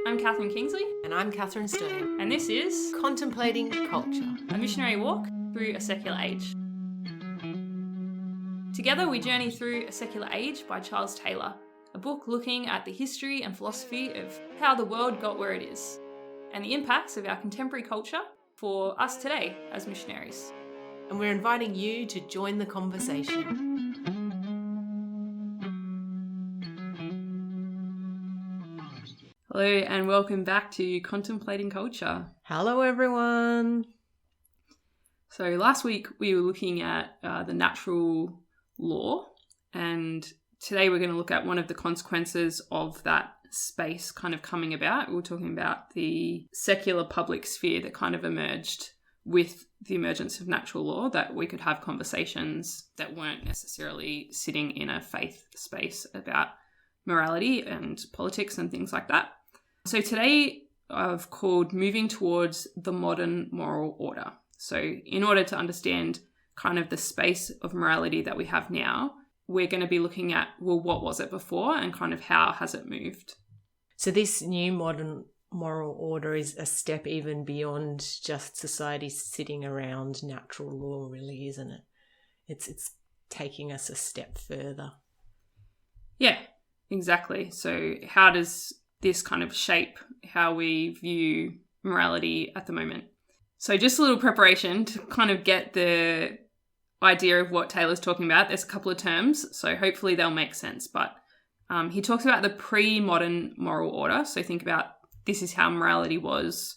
I'm Catherine Kingsley. And I'm Catherine Stern. And this is Contemplating Culture, a missionary walk through a secular age. Together we journey through A Secular Age by Charles Taylor, a book looking at the history and philosophy of how the world got where it is, and the impacts of our contemporary culture for us today as missionaries. And we're inviting you to join the conversation. Hello and welcome back to Contemplating Culture. Hello everyone. So last week we were looking at the natural law, and today we're going to look at one of the consequences of that space kind of coming about. We're talking about the secular public sphere that kind of emerged with the emergence of natural law, that we could have conversations that weren't necessarily sitting in a faith space about morality and politics and things like that. So today I've called Moving Towards the Modern Moral Order. So in order to understand kind of the space of morality that we have now, we're going to be looking at, well, what was it before and kind of how has it moved? So this new modern moral order is a step even beyond just society sitting around natural law, really, isn't it? It's taking us a step further. Yeah, exactly. So how does this kind of shape how we view morality at the moment? So just a little preparation to kind of get the idea of what Taylor's talking about. There's a couple of terms, so hopefully they'll make sense. But he talks about the pre-modern moral order. So think about this is how morality was,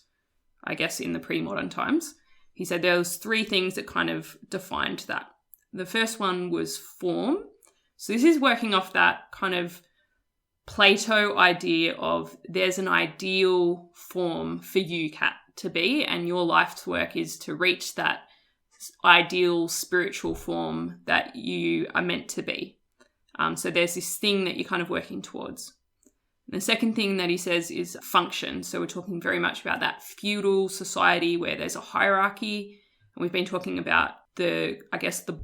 I guess, in the pre-modern times. He said there was three things that kind of defined that. The first one was form. So this is working off that kind of Plato idea of there's an ideal form for you, Kat, to be, and your life's work is to reach that ideal spiritual form that you are meant to be. So there's this thing that you're kind of working towards. And the second thing that he says is function. So we're talking very much about that feudal society where there's a hierarchy, and we've been talking about the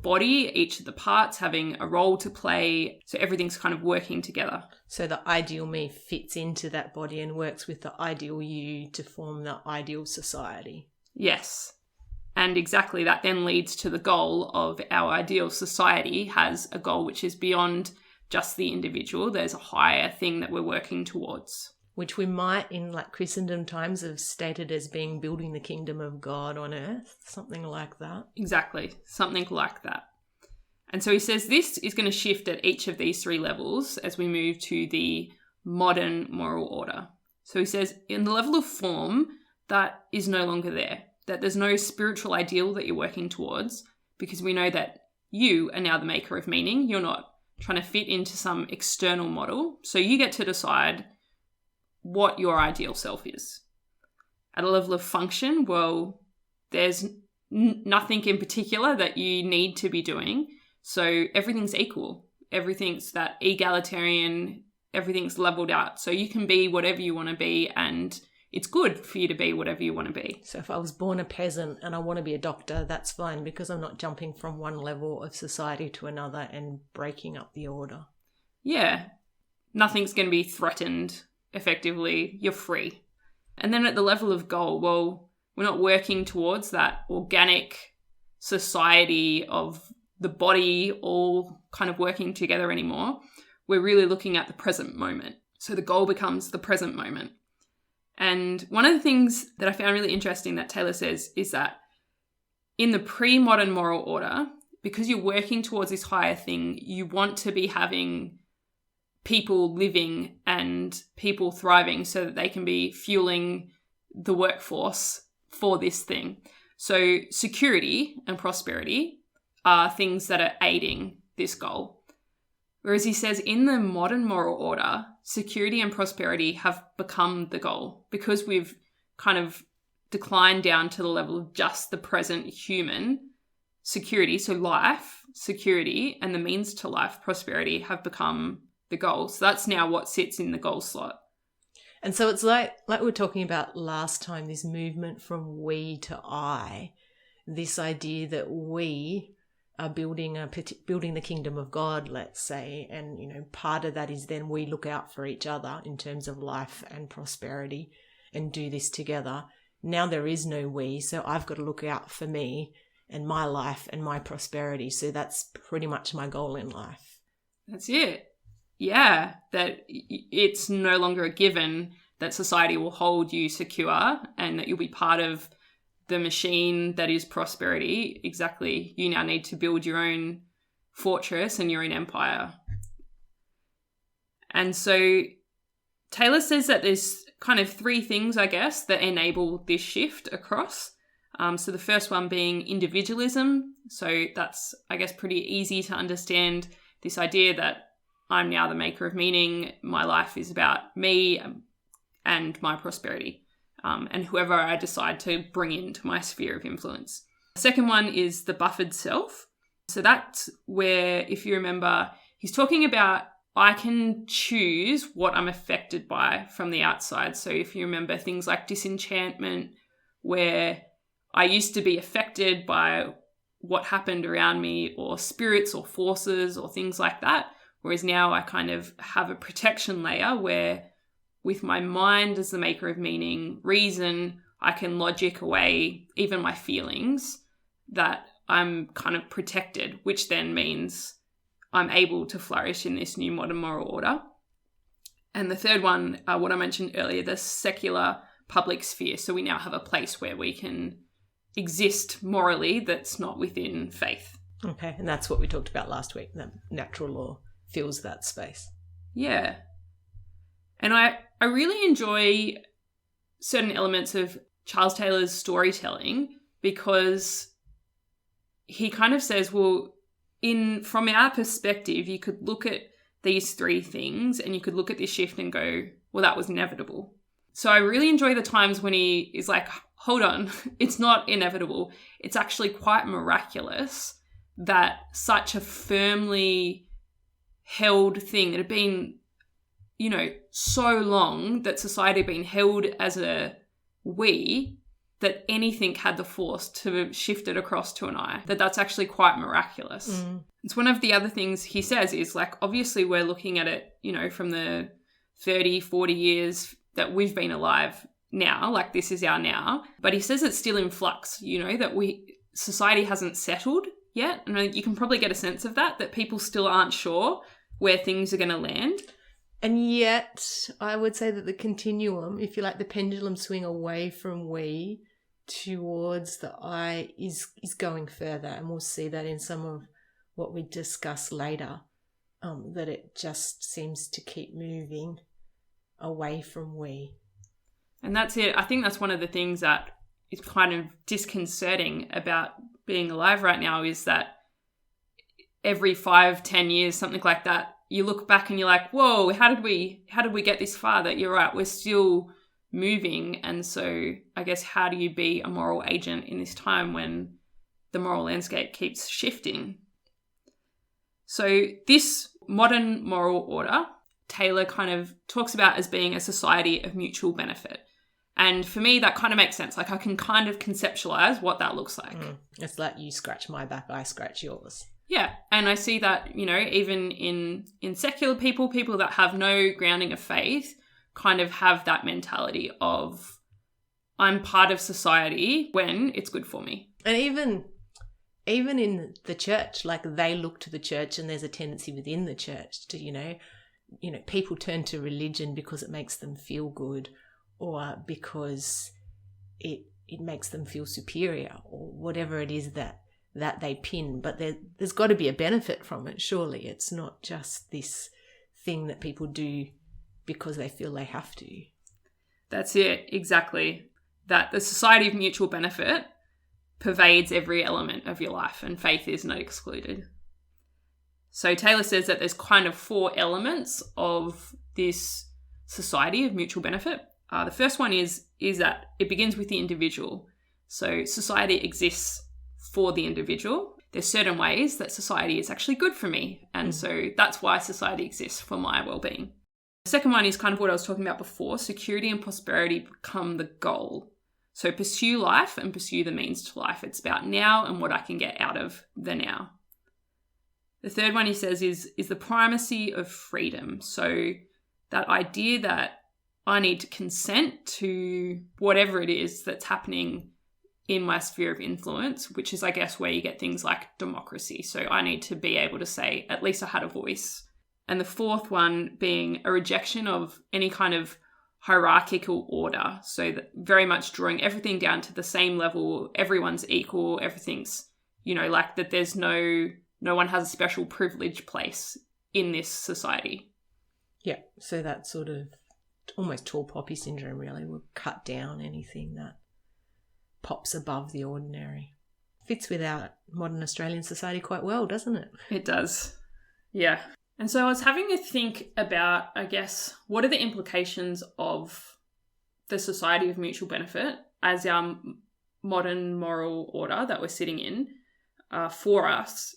body, each of the parts having a role to play. So everything's kind of working together. So the ideal me fits into that body and works with the ideal you to form the ideal society. Yes. And exactly that then leads to the goal of our ideal society has a goal which is beyond just the individual. There's a higher thing that we're working towards. Which we might, in like Christendom times, have stated as being building the kingdom of God on earth, something like that. Exactly, something like that. And so he says this is going to shift at each of these three levels as we move to the modern moral order. So he says in the level of form, that is no longer there, that there's no spiritual ideal that you're working towards, because we know that you are now the maker of meaning. You're not trying to fit into some external model. So you get to decide what your ideal self is. At a level of function, well, there's nothing in particular that you need to be doing. So everything's equal. Everything's that egalitarian, everything's leveled out. So you can be whatever you want to be, and it's good for you to be whatever you want to be. So if I was born a peasant and I want to be a doctor, that's fine, because I'm not jumping from one level of society to another and breaking up the order. Yeah. Nothing's going to be threatened. Effectively, you're free. And then at the level of goal, well, we're not working towards that organic society of the body all kind of working together anymore. We're really looking at the present moment. So the goal becomes the present moment. And one of the things that I found really interesting that Taylor says is that in the pre-modern moral order, because you're working towards this higher thing, you want to be having people living and people thriving so that they can be fueling the workforce for this thing. So security and prosperity are things that are aiding this goal. Whereas he says in the modern moral order, security and prosperity have become the goal, because we've kind of declined down to the level of just the present human security. So life, security, and the means to life, prosperity, have become the goal. So that's now what sits in the goal slot. And so it's like we were talking about last time, this movement from we to I, this idea that we building the kingdom of God, let's say, and part of that is then we look out for each other in terms of life and prosperity and do this together. Now there is no we, so I've got to look out for me and my life and my prosperity. So that's pretty much my goal in life. That's it. Yeah, that it's no longer a given that society will hold you secure and that you'll be part of the machine that is prosperity. Exactly. You now need to build your own fortress and your own empire. And so Taylor says that there's kind of three things, I guess, that enable this shift across. So the first one being individualism. So that's, I guess, pretty easy to understand, this idea that I'm now the maker of meaning. My life is about me and my prosperity, and whoever I decide to bring into my sphere of influence. The second one is the buffered self. So that's where, if you remember, he's talking about I can choose what I'm affected by from the outside. So if you remember things like disenchantment, where I used to be affected by what happened around me, or spirits or forces or things like that. Whereas now I kind of have a protection layer where with my mind as the maker of meaning, reason, I can logic away even my feelings, that I'm kind of protected, which then means I'm able to flourish in this new modern moral order. And the third one, what I mentioned earlier, the secular public sphere. So we now have a place where we can exist morally that's not within faith. Okay, and that's what we talked about last week, that natural law fills that space. Yeah. And I really enjoy certain elements of Charles Taylor's storytelling, because he kind of says, well, from our perspective, you could look at these three things and you could look at this shift and go, well, that was inevitable. So I really enjoy the times when he is like, hold on, it's not inevitable. It's actually quite miraculous that such a firmly held thing that had been, so long that society had been held as a we, that anything had the force to shift it across to an I, that's actually quite miraculous. Mm. It's one of the other things he says is like, obviously we're looking at it, from the 30, 40 years that we've been alive now, like this is our now. But he says it's still in flux, that society hasn't settled yet. And you can probably get a sense of that people still aren't sure where things are going to land. And yet I would say that the continuum, if you like, the pendulum swing away from we towards the I is going further. And we'll see that in some of what we discuss later, that it just seems to keep moving away from we. And that's it. I think that's one of the things that is kind of disconcerting about being alive right now, is that every 5-10 years, something like that, you look back and you're like, whoa, how did we get this far? That you're right, we're still moving. And so I guess, how do you be a moral agent in this time when the moral landscape keeps shifting? So this modern moral order, Taylor kind of talks about as being a society of mutual benefit. And for me, that kind of makes sense. Like, I can kind of conceptualize what that looks like. It's like you scratch my back, I scratch yours. Yeah. And I see that, even in secular people that have no grounding of faith kind of have that mentality of, I'm part of society when it's good for me. And even in the church, like, they look to the church, and there's a tendency within the church to, people turn to religion because it makes them feel good, or because it makes them feel superior, or whatever it is that they pin. But there's got to be a benefit from it, surely. It's not just this thing that people do because they feel they have to. That's it, exactly. That the society of mutual benefit pervades every element of your life, and faith is not excluded. So Taylor says that there's kind of 4 elements of this society of mutual benefit. The first one is that it begins with the individual. So society exists for the individual. There's certain ways that society is actually good for me. And so that's why society exists, for my well-being. The second one is kind of what I was talking about before. Security and prosperity become the goal. So pursue life and pursue the means to life. It's about now and what I can get out of the now. The third one he says is the primacy of freedom. So that idea that I need to consent to whatever it is that's happening in my sphere of influence, which is, I guess, where you get things like democracy. So I need to be able to say, at least I had a voice. And the fourth one being a rejection of any kind of hierarchical order. So that very much drawing everything down to the same level, everyone's equal, everything's, like that there's no one has a special privileged place in this society. Yeah, so that sort of almost tall poppy syndrome really will cut down anything that pops above the ordinary. Fits with our modern Australian society quite well, doesn't it? It does. Yeah. And so I was having to think about, I guess, what are the implications of the society of mutual benefit as our modern moral order that we're sitting in for us?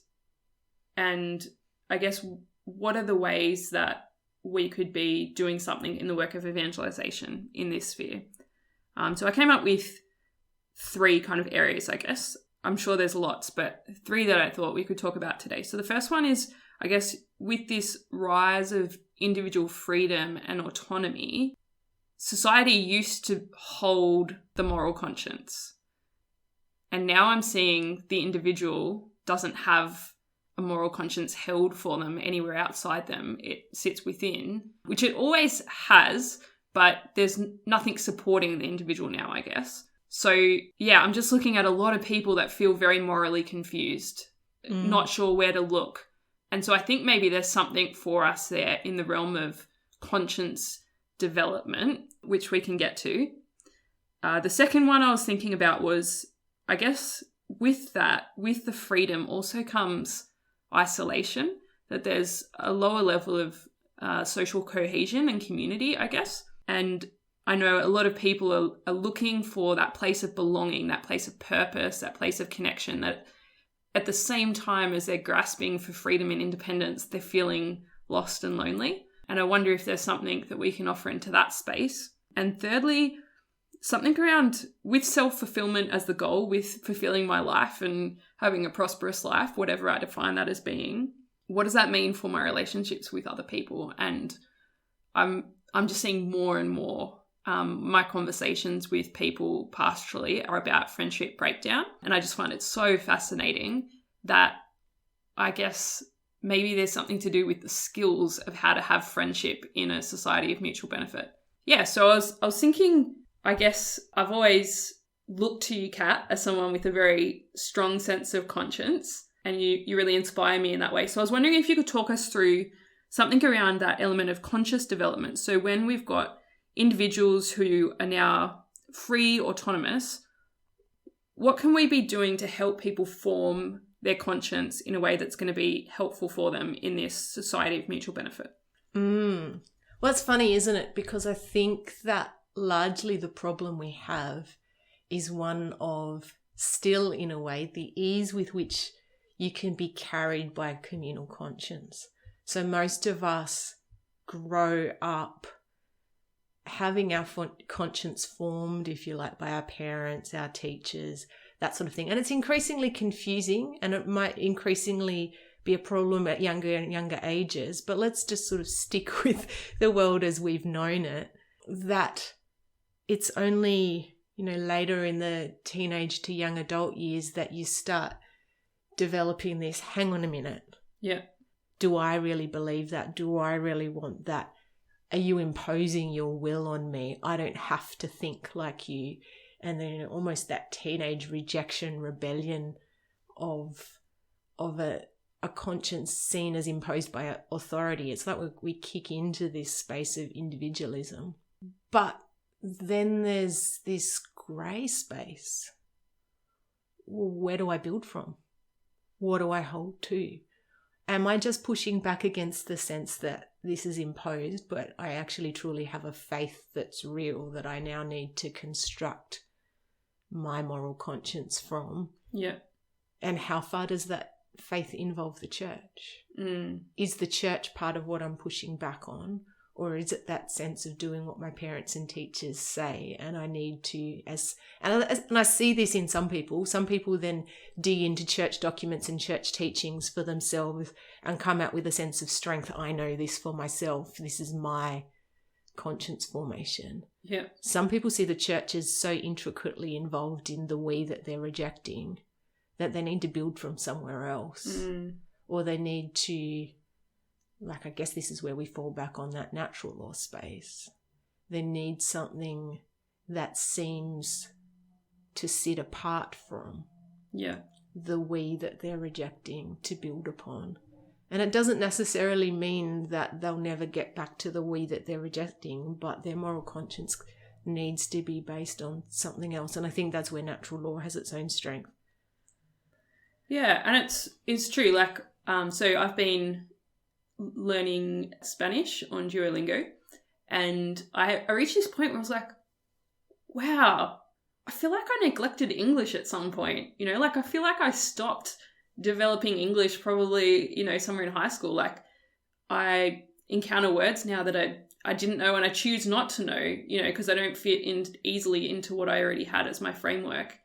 And I guess, what are the ways that we could be doing something in the work of evangelization in this sphere? So I came up with 3 kind of areas, I guess. I'm sure there's lots, but 3 that I thought we could talk about today. So the first one is, I guess, with this rise of individual freedom and autonomy, society used to hold the moral conscience. And now I'm seeing the individual doesn't have a moral conscience held for them anywhere outside them. It sits within, which it always has, but there's nothing supporting the individual now, I guess. So yeah, I'm just looking at a lot of people that feel very morally confused, not sure where to look. And so I think maybe there's something for us there in the realm of conscience development, which we can get to. The second one I was thinking about was, I guess, with the freedom also comes isolation, that there's a lower level of social cohesion and community, I guess. And I know a lot of people are looking for that place of belonging, that place of purpose, that place of connection, that at the same time as they're grasping for freedom and independence, they're feeling lost and lonely. And I wonder if there's something that we can offer into that space. And thirdly, something around with self-fulfillment as the goal, with fulfilling my life and having a prosperous life, whatever I define that as being. What does that mean for my relationships with other people? And I'm just seeing more and more my conversations with people pastorally are about friendship breakdown. And I just find it so fascinating that I guess maybe there's something to do with the skills of how to have friendship in a society of mutual benefit. Yeah, so I was thinking, I guess I've always looked to you, Kat, as someone with a very strong sense of conscience, and you really inspire me in that way. So I was wondering if you could talk us through something around that element of conscious development. So when we've got individuals who are now free, autonomous, what can we be doing to help people form their conscience in a way that's going to be helpful for them in this society of mutual benefit? Well, it's funny, isn't it? Because I think that largely the problem we have is one of still, in a way, the ease with which you can be carried by a communal conscience. So most of us grow up having our conscience formed, if you like, by our parents, our teachers, that sort of thing. And it's increasingly confusing, and it might increasingly be a problem at younger and younger ages. But let's just sort of stick with the world as we've known it, that it's only, later in the teenage to young adult years that you start developing this, hang on a minute. Yeah. Do I really believe that? Do I really want that? Are you imposing your will on me? I don't have to think like you. And then almost that teenage rejection, rebellion of a conscience seen as imposed by authority. It's like we kick into this space of individualism. But then there's this grey space. Well, where do I build from? What do I hold to? Am I just pushing back against the sense that this is imposed, but I actually truly have a faith that's real that I now need to construct my moral conscience from? Yeah. And how far does that faith involve the church? Is the church part of what I'm pushing back on? Or is it that sense of doing what my parents and teachers say? And I need to, and I see this in some people. Some people then dig into church documents and church teachings for themselves and come out with a sense of strength. I know this for myself. This is my conscience formation. Yeah. Some people see the church as so intricately involved in the we that they're rejecting that they need to build from somewhere else. Or they need to, I guess this is where we fall back on that natural law space. They need something that seems to sit apart from the we that they're rejecting to build upon. And it doesn't necessarily mean that they'll never get back to the we that they're rejecting, but their moral conscience needs to be based on something else. And I think that's where natural law has its own strength. Yeah, and it's true. So I've been learning Spanish on Duolingo, and I reached this point where I was like, wow, I feel like I neglected English at some point. I feel like I stopped developing English probably, somewhere in high school. I encounter words now that I didn't know, and I choose not to know, because I don't fit in easily into what I already had as my framework.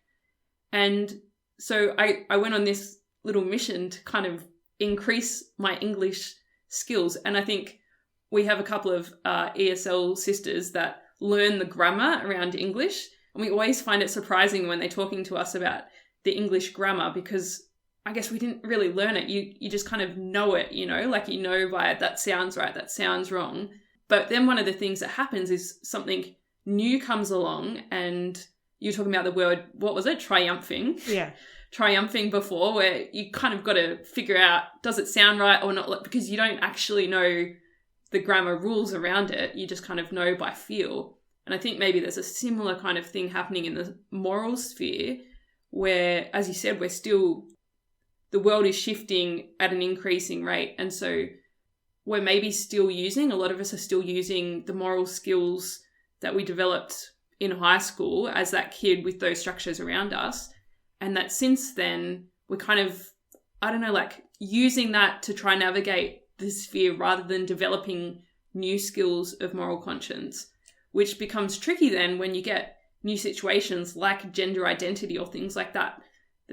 And so I went on this little mission to kind of increase my English skills. And I think we have a couple of ESL sisters that learn the grammar around English. And we always find it surprising when they're talking to us about the English grammar, because I guess we didn't really learn it. You just kind of know it, by that sounds right, that sounds wrong. But then one of the things that happens is something new comes along, and you're talking about the word, what was it? Triumphing. Yeah. Triumphing before, where you kind of got to figure out, does it sound right or not? Because you don't actually know the grammar rules around it. You just kind of know by feel. And I think maybe there's a similar kind of thing happening in the moral sphere where, as you said, the world is shifting at an increasing rate. And so we're maybe a lot of us are still using the moral skills that we developed in high school as that kid with those structures around us. And that since then, we're kind of, using that to try and navigate the sphere rather than developing new skills of moral conscience, which becomes tricky then when you get new situations like gender identity or things like that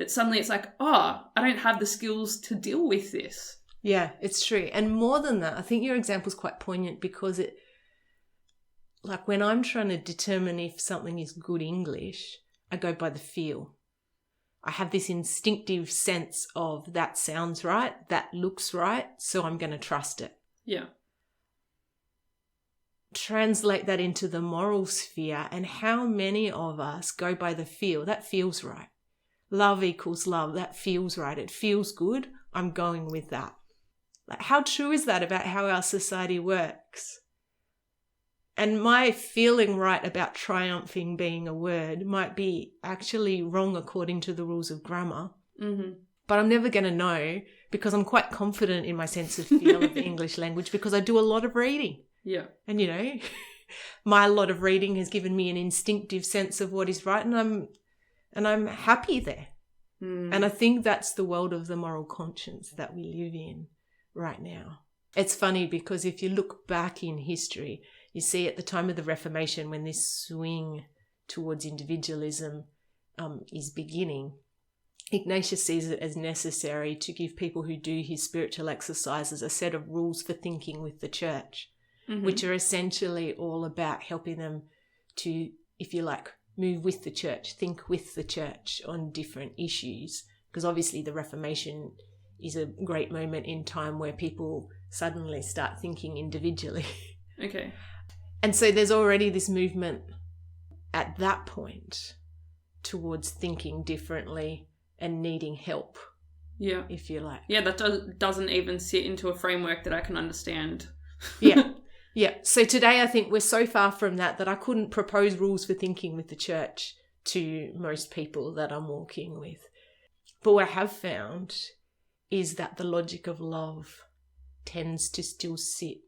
suddenly it's like, oh, I don't have the skills to deal with this. Yeah, it's true. And more than that, I think your example is quite poignant because when I'm trying to determine if something is good English, I go by the feel. I have this instinctive sense of that sounds right, that looks right, so I'm going to trust it. Yeah. Translate that into the moral sphere, and how many of us go by the feel? That feels right. Love equals love. That feels right. It feels good. I'm going with that. How true is that about how our society works? And my feeling right about triumphing being a word might be actually wrong according to the rules of grammar. Mm-hmm. But I'm never going to know because I'm quite confident in my sense of feel of the English language because I do a lot of reading. Yeah. And, my lot of reading has given me an instinctive sense of what is right, and I'm happy there. Mm. And I think that's the world of the moral conscience that we live in right now. It's funny because if you look back in history, you see at the time of the Reformation when this swing towards individualism is beginning, Ignatius sees it as necessary to give people who do his spiritual exercises a set of rules for thinking with the church, mm-hmm. which are essentially all about helping them to, if you like, move with the church, think with the church on different issues. Because obviously the Reformation is a great moment in time where people suddenly start thinking individually. Okay. And so there's already this movement at that point towards thinking differently and needing help. Yeah. If you like. Yeah, that doesn't even sit into a framework that I can understand. Yeah. Yeah. So today I think we're so far from that I couldn't propose rules for thinking with the church to most people that I'm walking with. But what I have found is that the logic of love tends to still sit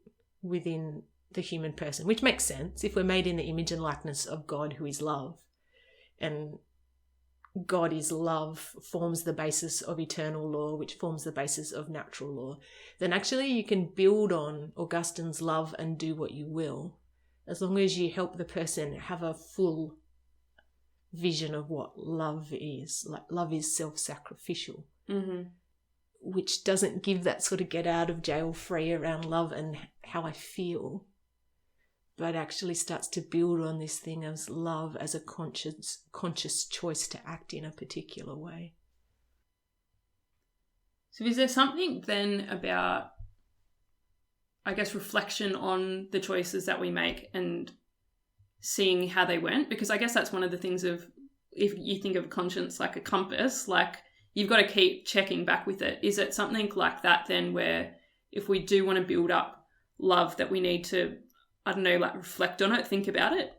within the human person, which makes sense if we're made in the image and likeness of God who is love. And God is love forms the basis of eternal law, which forms the basis of natural law, then actually you can build on Augustine's love and do what you will, as long as you help the person have a full vision of what love is. Like, love is self-sacrificial, which doesn't give that sort of get out of jail free around love and how I feel, but actually starts to build on this thing of love as a conscious choice to act in a particular way. So is there something then about, I guess, reflection on the choices that we make and seeing how they went? Because I guess that's one of the things of, if you think of conscience like a compass, like you've got to keep checking back with it. Is it something like that then, where if we do want to build up love, that we need to, I don't know, like reflect on it, think about it?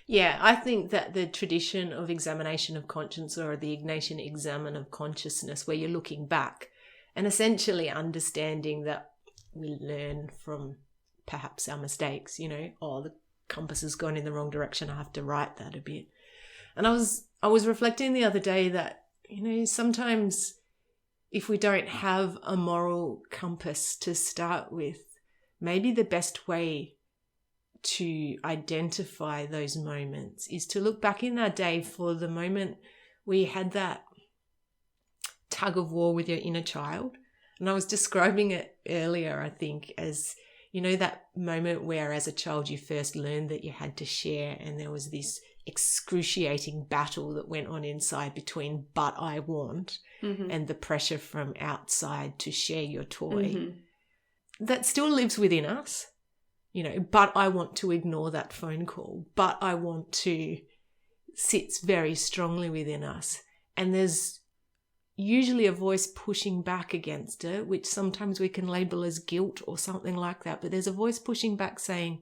Yeah, I think that the tradition of examination of conscience, or the Ignatian examen of consciousness, where you're looking back and essentially understanding that we learn from perhaps our mistakes, you know, the compass has gone in the wrong direction, I have to right that a bit. And I was reflecting the other day that, you know, sometimes if we don't have a moral compass to start with, maybe the best way to identify those moments is to look back in our day for the moment where you had that tug of war with your inner child. And I was describing it earlier, I think, as, you know, that moment where as a child you first learned that you had to share, and there was this excruciating battle that went on inside between but I want and the pressure from outside to share your toy. That still lives within us. You know, but I want to ignore that phone call, but I want to, sits very strongly within us. And there's usually a voice pushing back against it, which sometimes we can label as guilt or something like that. But there's a voice pushing back saying,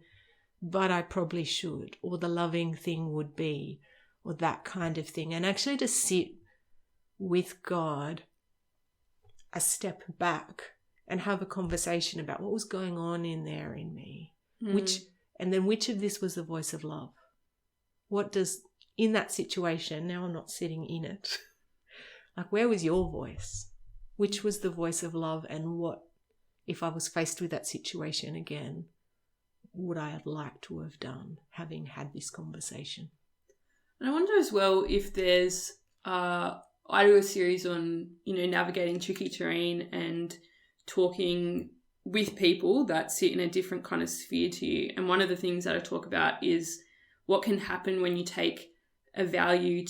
but I probably should, or the loving thing would be, or that kind of thing. And actually to sit with God a step back and have a conversation about what was going on in there in me. Which of this was the voice of love? What does, in that situation, now I'm not sitting in it, like, where was your voice? Which was the voice of love? And what, if I was faced with that situation again, would I have liked to have done, having had this conversation? And I wonder as well if there's, I do a series on, you know, navigating tricky terrain and talking with people that sit in a different kind of sphere to you. And one of the things that I talk about is what can happen when you take a value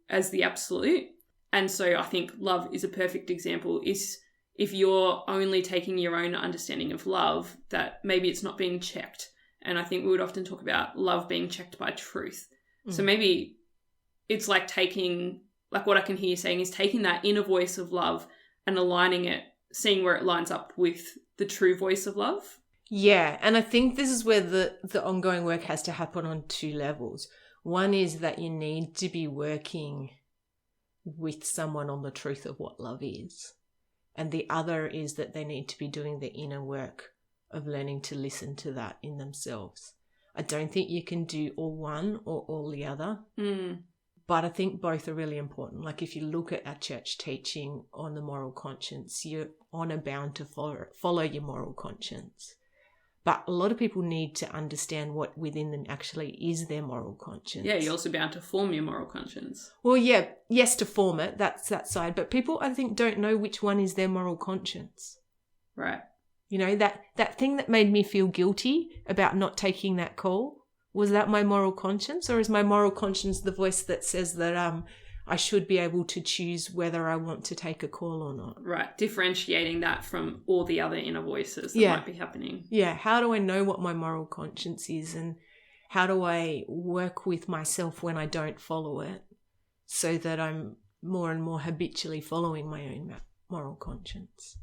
as the absolute. And so I think love is a perfect example. Is if you're only taking your own understanding of love, that maybe it's not being checked. And I think we would often talk about love being checked by truth. So maybe it's like taking, like what I can hear you saying is taking that inner voice of love and aligning it, seeing where it lines up with the true voice of love. Yeah, and I think this is where the ongoing work has to happen on two levels. One is that you need to be working with someone on the truth of what love is. And the other is that they need to be doing the inner work of learning to listen to that in themselves. I don't think you can do all one or all the other. But I think both are really important. Like if you look at our church teaching on the moral conscience, you're honor bound to follow your moral conscience. But a lot of people need to understand what within them actually is their moral conscience. Yeah, you're also bound to form your moral conscience. Well, yeah, yes, to form it, that's that side. But people, I think, don't know which one is their moral conscience. Right. You know, that thing that made me feel guilty about not taking that call, was that my moral conscience, or is my moral conscience the voice that says that I should be able to choose whether I want to take a call or not? Right. Differentiating that from all the other inner voices that might be happening. Yeah. How do I know what my moral conscience is, and how do I work with myself when I don't follow it so that I'm more and more habitually following my own moral conscience?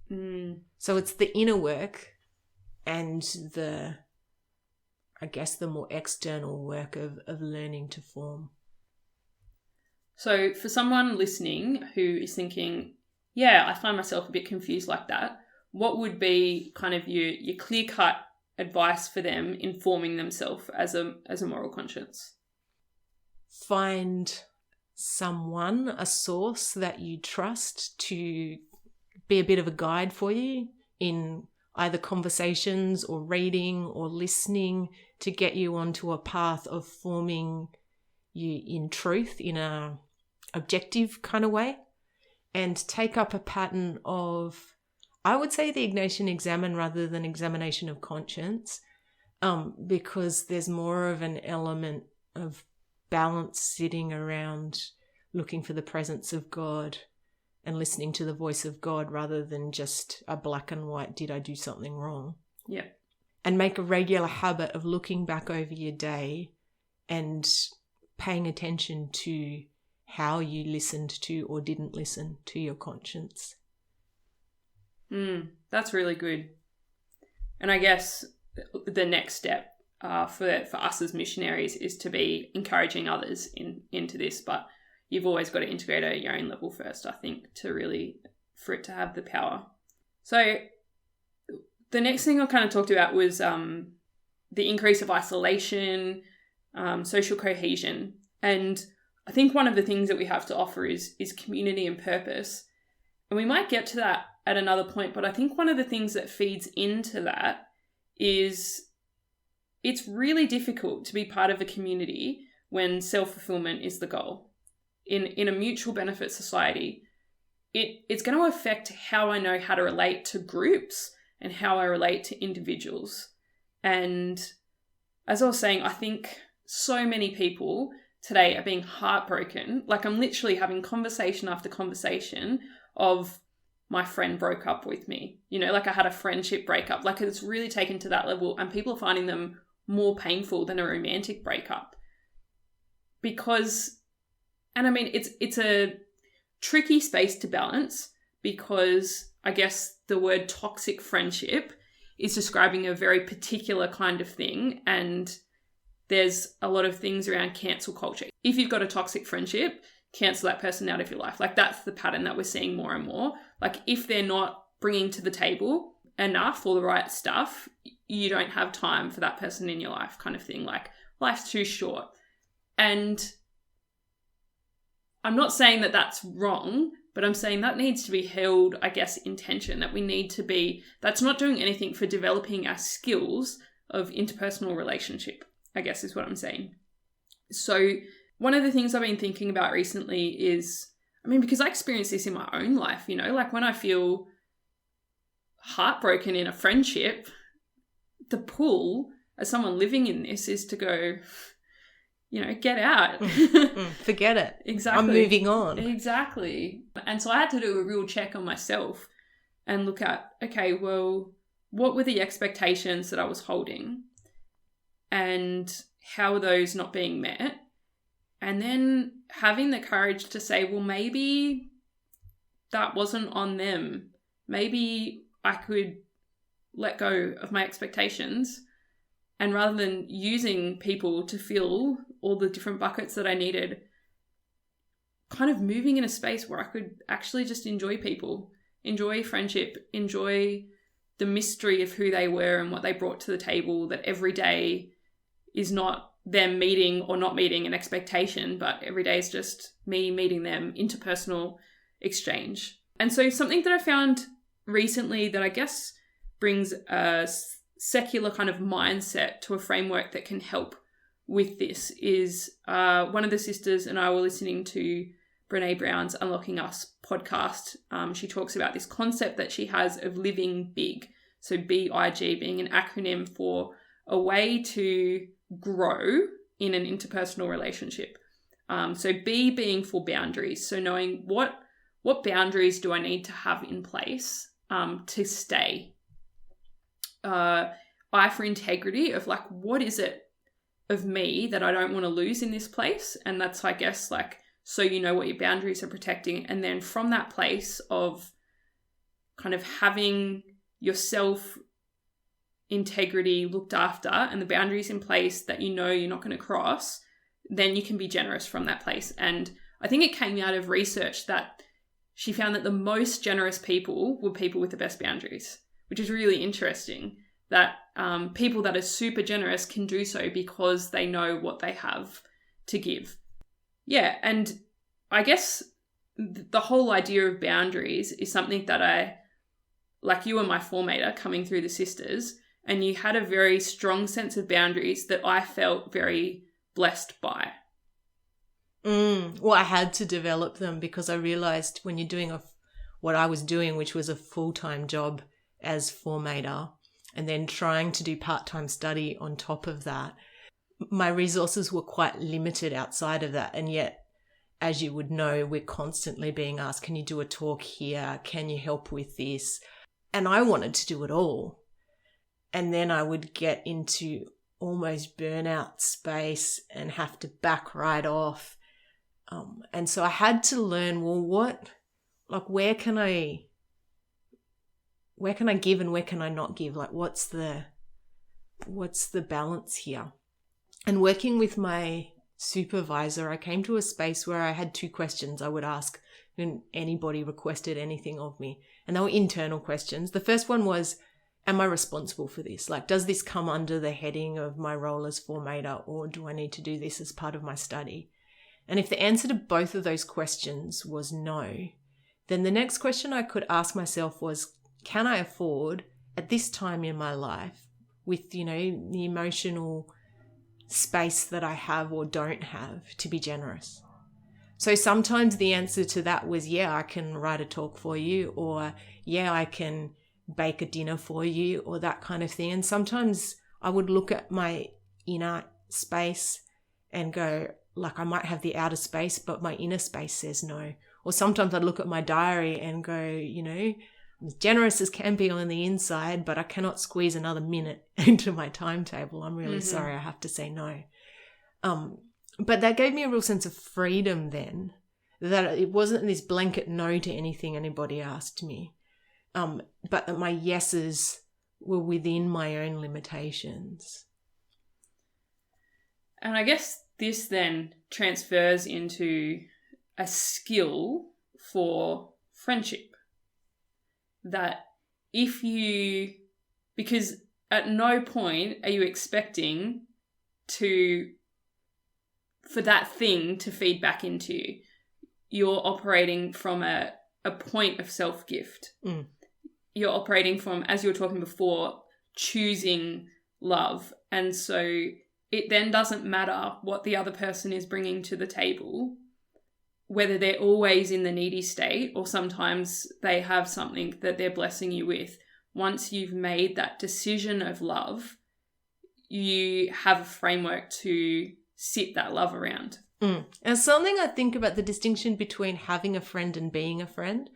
So it's the inner work and the more external work of learning to form. So for someone listening who is thinking, yeah, I find myself a bit confused like that, what would be kind of your clear-cut advice for them in forming themselves as a moral conscience? Find someone, a source that you trust to be a bit of a guide for you in either conversations or reading or listening to get you onto a path of forming you in truth in a objective kind of way, and take up a pattern of, I would say, the Ignatian examen rather than examination of conscience, because there's more of an element of balance sitting around looking for the presence of God and listening to the voice of God rather than just a black and white, did I do something wrong? Yeah. And make a regular habit of looking back over your day and paying attention to how you listened to or didn't listen to your conscience. That's really good. And I guess the next step for us as missionaries is to be encouraging others into this, but you've always got to integrate at your own level first, I think, for it to have the power. So the next thing I kind of talked about was the increase of isolation, social cohesion. And I think one of the things that we have to offer is community and purpose. And we might get to that at another point, but I think one of the things that feeds into that is it's really difficult to be part of a community when self-fulfillment is the goal. In a mutual benefit society, it's going to affect how I know how to relate to groups and how I relate to individuals. And as I was saying, I think so many people today are being heartbroken. Like, I'm literally having conversation after conversation of my friend broke up with me. You know, like I had a friendship breakup. Like, it's really taken to that level, and people are finding them more painful than a romantic breakup. Because, and I mean, it's a tricky space to balance, because I guess the word toxic friendship is describing a very particular kind of thing, and there's a lot of things around cancel culture. If you've got a toxic friendship, cancel that person out of your life. Like, that's the pattern that we're seeing more and more. Like, if they're not bringing to the table enough or the right stuff, you don't have time for that person in your life, kind of thing. Like, life's too short. And I'm not saying that that's wrong, but I'm saying that needs to be held, I guess, in tension, that we need to be, that's not doing anything for developing our skills of interpersonal relationship, I guess is what I'm saying. So one of the things I've been thinking about recently is, I mean, because I experience this in my own life, you know, like when I feel heartbroken in a friendship, the pull as someone living in this is to go, you know, get out. Forget it. Exactly. I'm moving on. Exactly. And so I had to do a real check on myself and look at, okay, well, what were the expectations that I was holding? And how are those not being met? And then having the courage to say, well, maybe that wasn't on them. Maybe I could let go of my expectations, and rather than using people to fill all the different buckets that I needed, kind of moving in a space where I could actually just enjoy people, enjoy friendship, enjoy the mystery of who they were and what they brought to the table, that every day is not them meeting or not meeting an expectation, but every day is just me meeting them, interpersonal exchange. And so something that I found recently that I guess brings a secular kind of mindset to a framework that can help with this is one of the sisters and I were listening to Brene Brown's Unlocking Us podcast. She talks about this concept that she has of living big. So BIG being an acronym for a way to grow in an interpersonal relationship. So B being for boundaries. So knowing what boundaries do I need to have in place to stay. I for integrity of like, what is it of me that I don't want to lose in this place? And that's, I guess, like, so you know what your boundaries are protecting. And then from that place of kind of having yourself integrity looked after and the boundaries in place that you know you're not going to cross, then you can be generous from that place. And I think it came out of research that she found that the most generous people were people with the best boundaries, which is really interesting, that people that are super generous can do so because they know what they have to give. Yeah, and I guess the whole idea of boundaries is something that like you were my formator coming through the sisters, and you had a very strong sense of boundaries that I felt very blessed by. Well, I had to develop them because I realized when you're doing what I was doing, which was a full-time job as formator, and then trying to do part-time study on top of that, my resources were quite limited outside of that. And yet, as you would know, we're constantly being asked, can you do a talk here? Can you help with this? And I wanted to do it all. And then I would get into almost burnout space and have to back right off. And so I had to learn, well, where can I give and where can I not give? Like, what's the balance here? And working with my supervisor, I came to a space where I had 2 questions I would ask when anybody requested anything of me. And they were internal questions. The first one was, am I responsible for this? Like, does this come under the heading of my role as formator, or do I need to do this as part of my study? And if the answer to both of those questions was no, then the next question I could ask myself was, can I afford at this time in my life, with, the emotional space that I have or don't have, to be generous? So sometimes the answer to that was, yeah, I can write a talk for you, or yeah, I can bake a dinner for you, or that kind of thing. And sometimes I would look at my inner space and go, like, I might have the outer space, but my inner space says no. Or sometimes I'd look at my diary and go, I'm as generous as can be on the inside, but I cannot squeeze another minute into my timetable. I'm really sorry, I have to say no. But that gave me a real sense of freedom then, that it wasn't this blanket no to anything anybody asked me, but that my yeses were within my own limitations. And I guess this then transfers into a skill for friendship. That because at no point are you expecting for that thing to feed back into you. You're operating from a point of self-gift. You're operating from, as you were talking before, choosing love. And so it then doesn't matter what the other person is bringing to the table, whether they're always in the needy state or sometimes they have something that they're blessing you with. Once you've made that decision of love, you have a framework to sit that love around. And something I think about the distinction between having a friend and being a friend.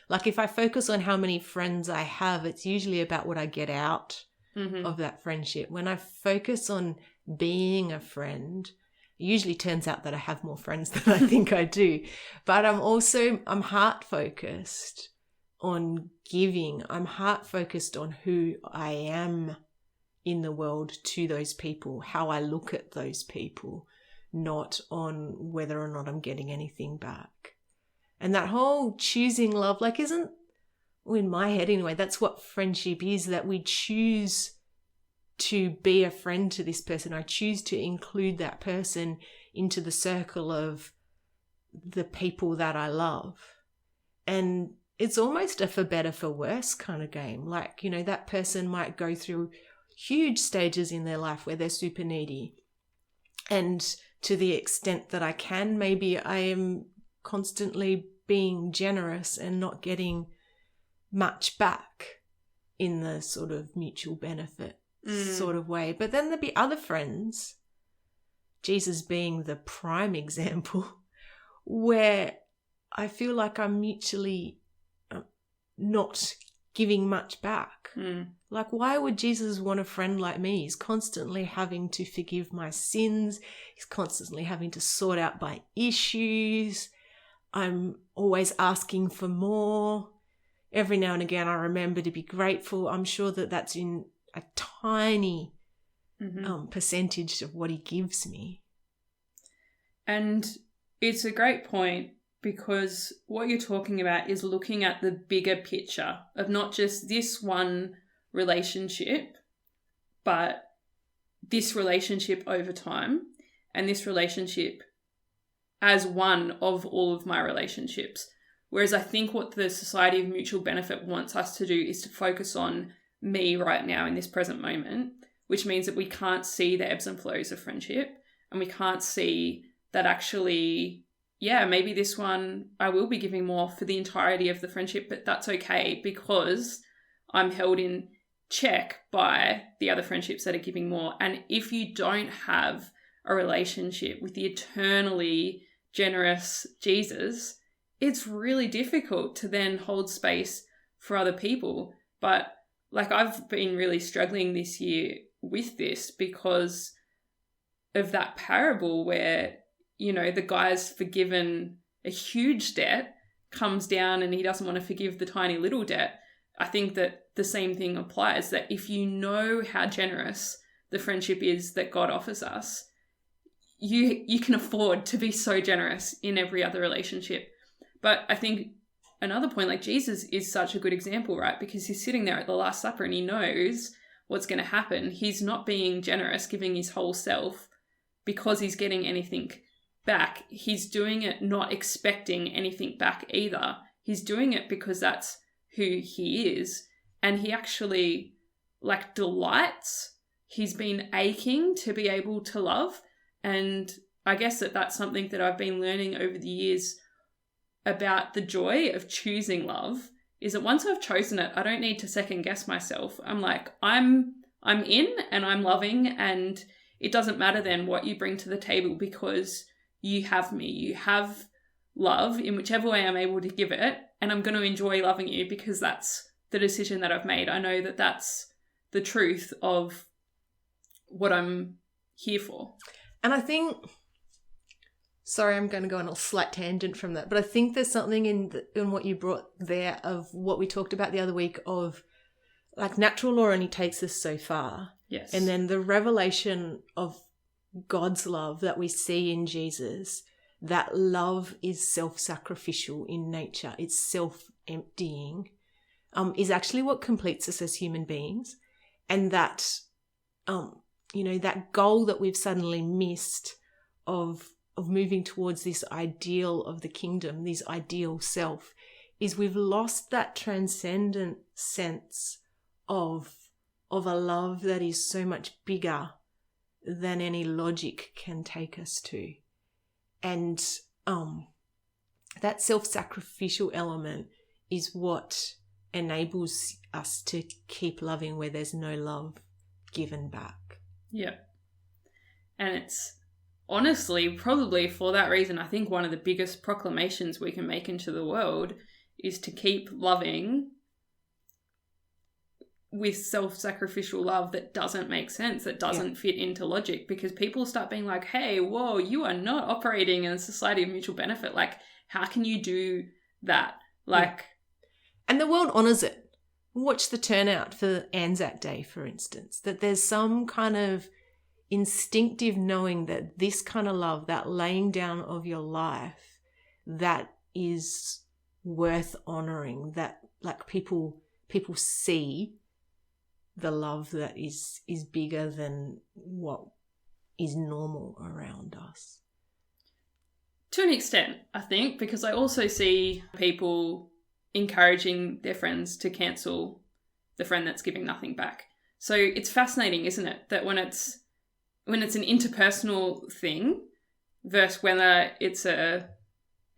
Like, if I focus on how many friends I have, it's usually about what I get out of that friendship. When I focus on being a friend, it usually turns out that I have more friends than I think I do. But I'm heart focused on giving. I'm heart focused on who I am in the world to those people, how I look at those people, not on whether or not I'm getting anything back. And that whole choosing love, in my head anyway, that's what friendship is, that we choose to be a friend to this person. I choose to include that person into the circle of the people that I love. And it's almost a for better, for worse kind of game. That person might go through huge stages in their life where they're super needy. And to the extent that I can, maybe I am constantly being generous and not getting much back in the sort of mutual benefit sort of way. But then there'd be other friends, Jesus being the prime example, where I feel like I'm mutually not giving much back. Like, why would Jesus want a friend like me? He's constantly having to forgive my sins. He's constantly having to sort out my issues. I'm always asking for more. Every now and again, I remember to be grateful. I'm sure that that's in a tiny percentage of what he gives me. And it's a great point, because what you're talking about is looking at the bigger picture of not just this one relationship, but this relationship over time, and this relationship as one of all of my relationships. Whereas I think what the Society of Mutual Benefit wants us to do is to focus on me right now in this present moment, which means that we can't see the ebbs and flows of friendship, and we can't see that actually, yeah, maybe this one I will be giving more for the entirety of the friendship, but that's okay because I'm held in check by the other friendships that are giving more. And if you don't have a relationship with the eternally generous Jesus, it's really difficult to then hold space for other people. But like, I've been really struggling this year with this because of that parable where, you know, the guy's forgiven a huge debt, comes down and he doesn't want to forgive the tiny little debt. I think that the same thing applies, that if you know how generous the friendship is that God offers us, you can afford to be so generous in every other relationship. But I think another point, like Jesus is such a good example, right? Because he's sitting there at the Last Supper and he knows what's going to happen. He's not being generous, giving his whole self because he's getting anything back. He's doing it not expecting anything back either. He's doing it because that's who he is. And he actually like delights. He's been aching to be able to love. And I guess that's something that I've been learning over the years about the joy of choosing love, is that once I've chosen it, I don't need to second guess myself. I'm like, I'm in and I'm loving, and it doesn't matter then what you bring to the table because you have me. You have love in whichever way I'm able to give it, and I'm going to enjoy loving you because that's the decision that I've made. I know that that's the truth of what I'm here for. And I think, sorry, I'm going to go on a slight tangent from that, but I think there's something in what you brought there of what we talked about the other week of like natural law only takes us so far. Yes. And then the revelation of God's love that we see in Jesus, that love is self-sacrificial in nature. It's self-emptying, is actually what completes us as human beings. And that, that goal that we've suddenly missed of moving towards this ideal of the kingdom, this ideal self, is we've lost that transcendent sense of a love that is so much bigger than any logic can take us to. And that self-sacrificial element is what enables us to keep loving where there's no love given back. Yeah. And it's honestly, probably for that reason, I think one of the biggest proclamations we can make into the world is to keep loving with self-sacrificial love that doesn't make sense, that doesn't fit into logic, because people start being like, hey, whoa, you are not operating in a society of mutual benefit. Like, how can you do that? Like, and the world honours it. Watch the turnout for Anzac Day, for instance, that there's some kind of instinctive knowing that this kind of love, that laying down of your life, that is worth honouring, that like people see the love that is bigger than what is normal around us. To an extent, I think, because I also see people encouraging their friends to cancel the friend that's giving nothing back. So it's fascinating, isn't it, that when it's an interpersonal thing versus whether it's a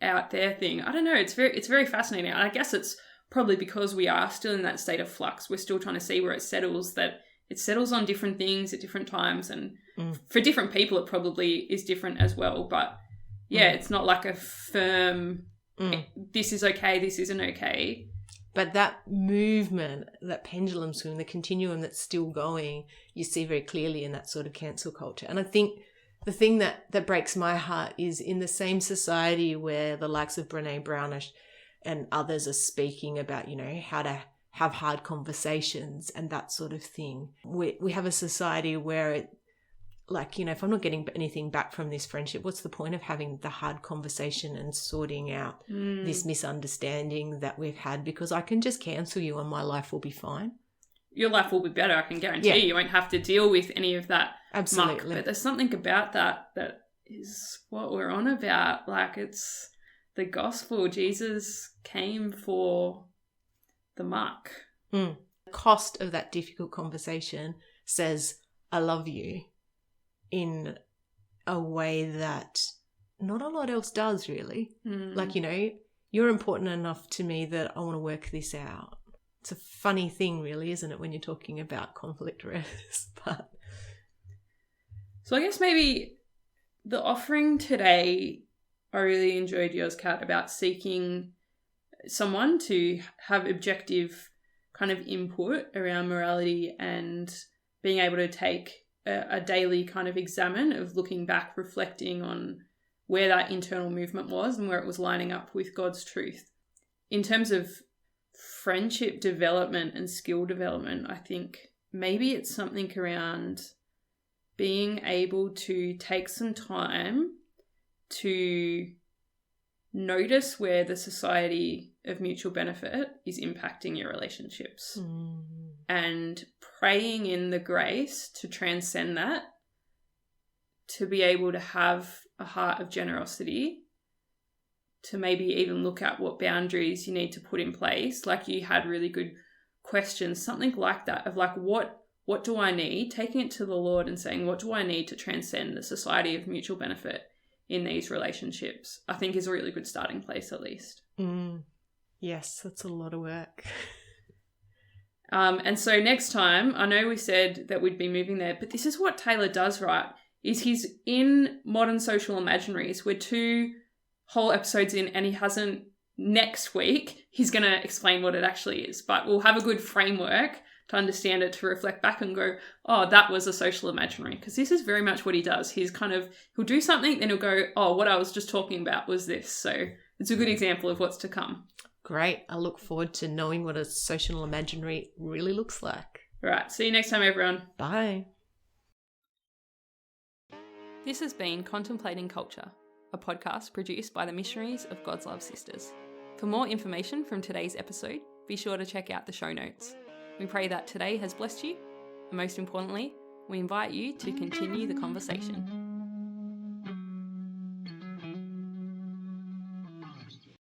out there thing, I don't know, it's very fascinating. And I guess it's probably because we are still in that state of flux. We're still trying to see where it settles, that it settles on different things at different times. And for different people, it probably is different as well. But yeah, it's not like a firm, this is okay, this isn't okay. But that movement, that pendulum swing, the continuum that's still going, you see very clearly in that sort of cancel culture. And I think the thing that breaks my heart is in the same society where the likes of Brene Brown and others are speaking about, how to have hard conversations and that sort of thing. We have a society where it, if I'm not getting anything back from this friendship, what's the point of having the hard conversation and sorting out this misunderstanding that we've had? Because I can just cancel you and my life will be fine. Your life will be better, I can guarantee. You won't have to deal with any of that Absolutely. muck. But there's something about that is what we're on about. Like, it's the gospel. Jesus came for the muck. The cost of that difficult conversation says, I love you, in a way that not a lot else does, really. Like, you're important enough to me that I want to work this out. It's a funny thing, really, isn't it, when you're talking about conflict res? But so I guess maybe the offering today, I really enjoyed yours, Kat, about seeking someone to have objective kind of input around morality and being able to take a daily kind of examine of looking back, reflecting on where that internal movement was and where it was lining up with God's truth. In terms of friendship development and skill development, I think maybe it's something around being able to take some time to notice where the society of mutual benefit is impacting your relationships and praying in the grace to transcend that, to be able to have a heart of generosity, to maybe even look at what boundaries you need to put in place. Like, you had really good questions, something like that, of like, what do I need? Taking it to the Lord and saying, what do I need to transcend the society of mutual benefit in these relationships, I think is a really good starting place, at least. Yes, that's a lot of work. And so next time, I know we said that we'd be moving there, but this is what Taylor does, right? Is he's in Modern Social Imaginaries. We're 2 whole episodes in, and he hasn't. Next week, he's going to explain what it actually is, but we'll have a good framework to understand it, to reflect back and go, oh, that was a social imaginary. Because this is very much what he does. He'll do something, then he'll go, oh, what I was just talking about was this. So it's a good example of what's to come. Great. I look forward to knowing what a social imaginary really looks like. All right. See you next time, everyone. Bye. This has been Contemplating Culture, a podcast produced by the Missionaries of God's Love Sisters. For more information from today's episode, be sure to check out the show notes. We pray that today has blessed you, and most importantly, we invite you to continue the conversation.